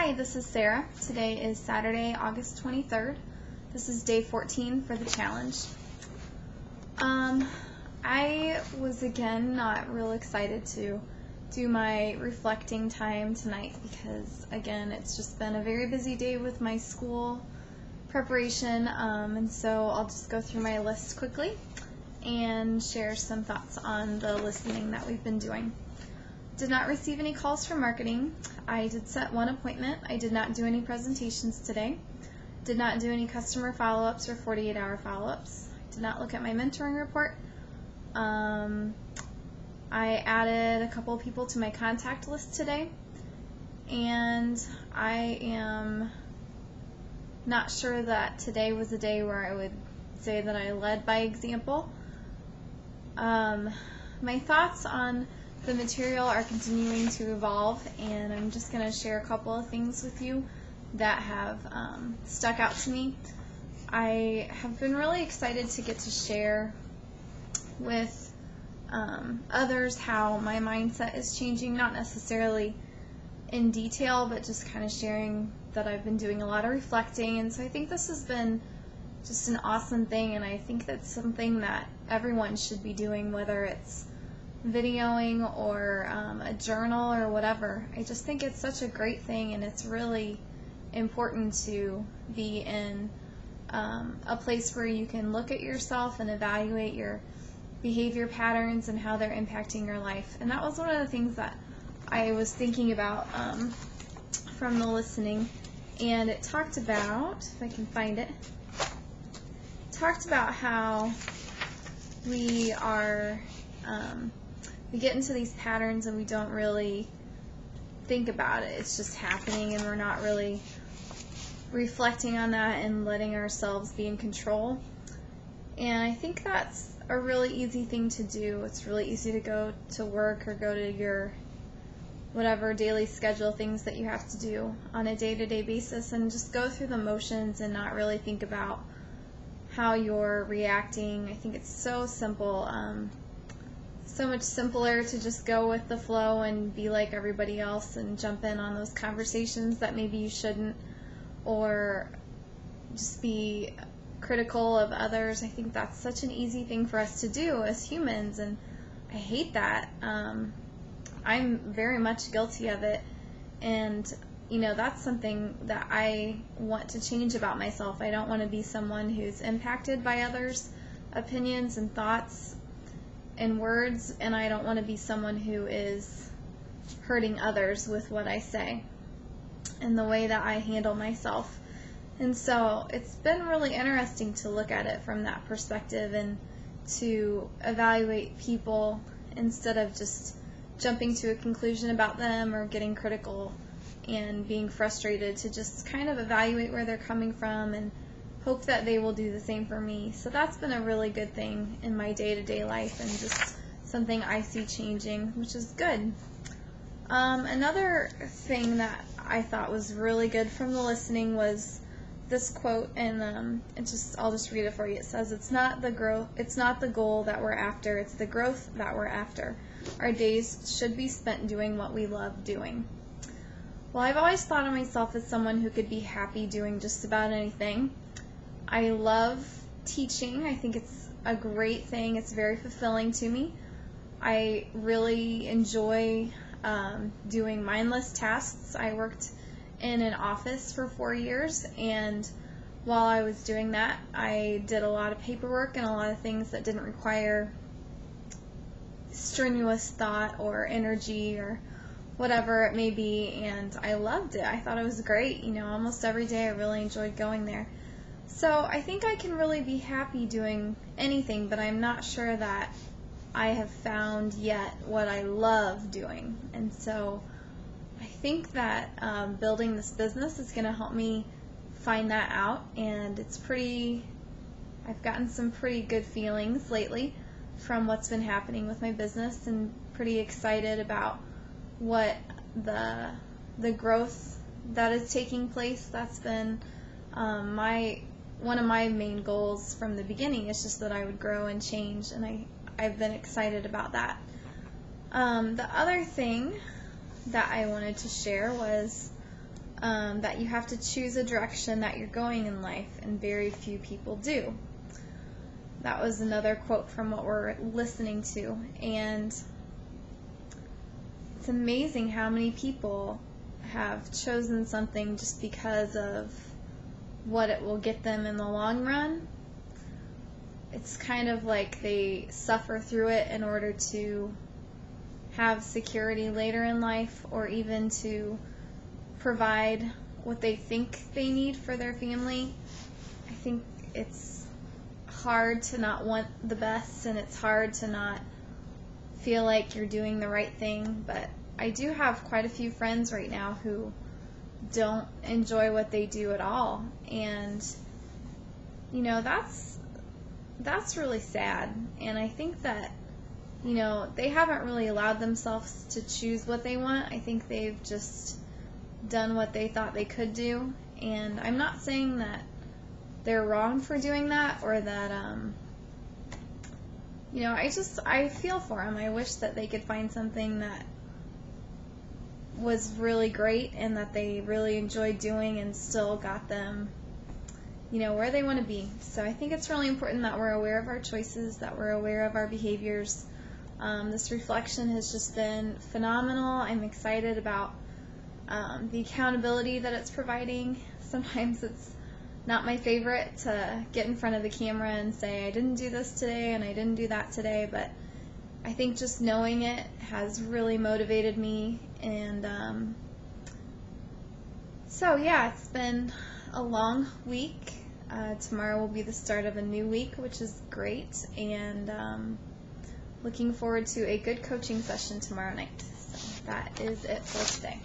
Hi, this is Sarah. Today is Saturday, August 23rd. This is day 14 for the challenge. I was again not real excited to do my reflecting time tonight because again it's just been a very busy day with my school preparation, and so I'll just go through my list quickly and share some thoughts on the listening that we've been doing. Did not receive any calls for marketing. I did set one appointment. I did not do any presentations today. Did not do any customer follow-ups or 48-hour follow-ups. Did not look at my mentoring report. I added a couple of people to my contact list today, and I am not sure that today was a day where I would say that I led by example. My thoughts on the material are continuing to evolve, and I'm just going to share a couple of things with you that have stuck out to me. I have been really excited to get to share with others how my mindset is changing, not necessarily in detail, but just kind of sharing that I've been doing a lot of reflecting, and so I think this has been just an awesome thing, and I think that's something that everyone should be doing, whether it's videoing or a journal or whatever. I just think it's such a great thing, and it's really important to be in a place where you can look at yourself and evaluate your behavior patterns and how they're impacting your life. And that was one of the things that I was thinking about from the listening, and it talked about, if I can find it, talked about how we are we get into these patterns and we don't really think about it. It's just happening, and we're not really reflecting on that and letting ourselves be in control. And I think that's a really easy thing to do. It's really easy to go to work or go to your whatever daily schedule things that you have to do on a day-to-day basis and just go through the motions and not really think about how you're reacting. I think it's so simple. So much simpler to just go with the flow and be like everybody else and jump in on those conversations that maybe you shouldn't, or just be critical of others. I think that's such an easy thing for us to do as humans, and I hate that. I'm very much guilty of it, and that's something that I want to change about myself. I don't want to be someone who's impacted by others' opinions and thoughts and words, and I don't want to be someone who is hurting others with what I say and the way that I handle myself. And so it's been really interesting to look at it from that perspective and to evaluate people instead of just jumping to a conclusion about them or getting critical and being frustrated, to just kind of evaluate where they're coming from and hope that they will do the same for me. So that's been a really good thing in my day-to-day life, and just something I see changing, which is good. Another thing that I thought was really good from the listening was this quote, and I'll just read it for you. It says, it's not the goal that we're after, it's the growth that we're after. Our days should be spent doing what we love doing. Well, I've always thought of myself as someone who could be happy doing just about anything. I love teaching. I think it's a great thing. It's very fulfilling to me. I really enjoy doing mindless tasks. I worked in an office for 4 years, and while I was doing that, I did a lot of paperwork and a lot of things that didn't require strenuous thought or energy or whatever it may be, and I loved it. I thought it was great. Almost every day I really enjoyed going there. So I think I can really be happy doing anything, but I'm not sure that I have found yet what I love doing. And so I think that building this business is going to help me find that out, and I've gotten some pretty good feelings lately from what's been happening with my business, and pretty excited about what the growth that is taking place. That's been one of my main goals from the beginning, is just that I would grow and change, and I've been excited about that. The other thing that I wanted to share was that you have to choose a direction that you're going in life, and very few people do. That was another quote from what we're listening to, and it's amazing how many people have chosen something just because of what it will get them in the long run. It's kind of like they suffer through it in order to have security later in life, or even to provide what they think they need for their family. I think it's hard to not want the best, and it's hard to not feel like you're doing the right thing, but I do have quite a few friends right now who don't enjoy what they do at all, and that's really sad. And I think that they haven't really allowed themselves to choose what they want. I think they've just done what they thought they could do, and I'm not saying that they're wrong for doing that, or that I feel for them. I wish that they could find something that was really great and that they really enjoyed doing and still got them where they want to be. So I think it's really important that we're aware of our choices, that we're aware of our behaviors. This reflection has just been phenomenal. I'm excited about the accountability that it's providing. Sometimes it's not my favorite to get in front of the camera and say I didn't do this today and I didn't do that today, but I think just knowing it has really motivated me. And it's been a long week. Tomorrow will be the start of a new week, which is great, and looking forward to a good coaching session tomorrow night. So that is it for today.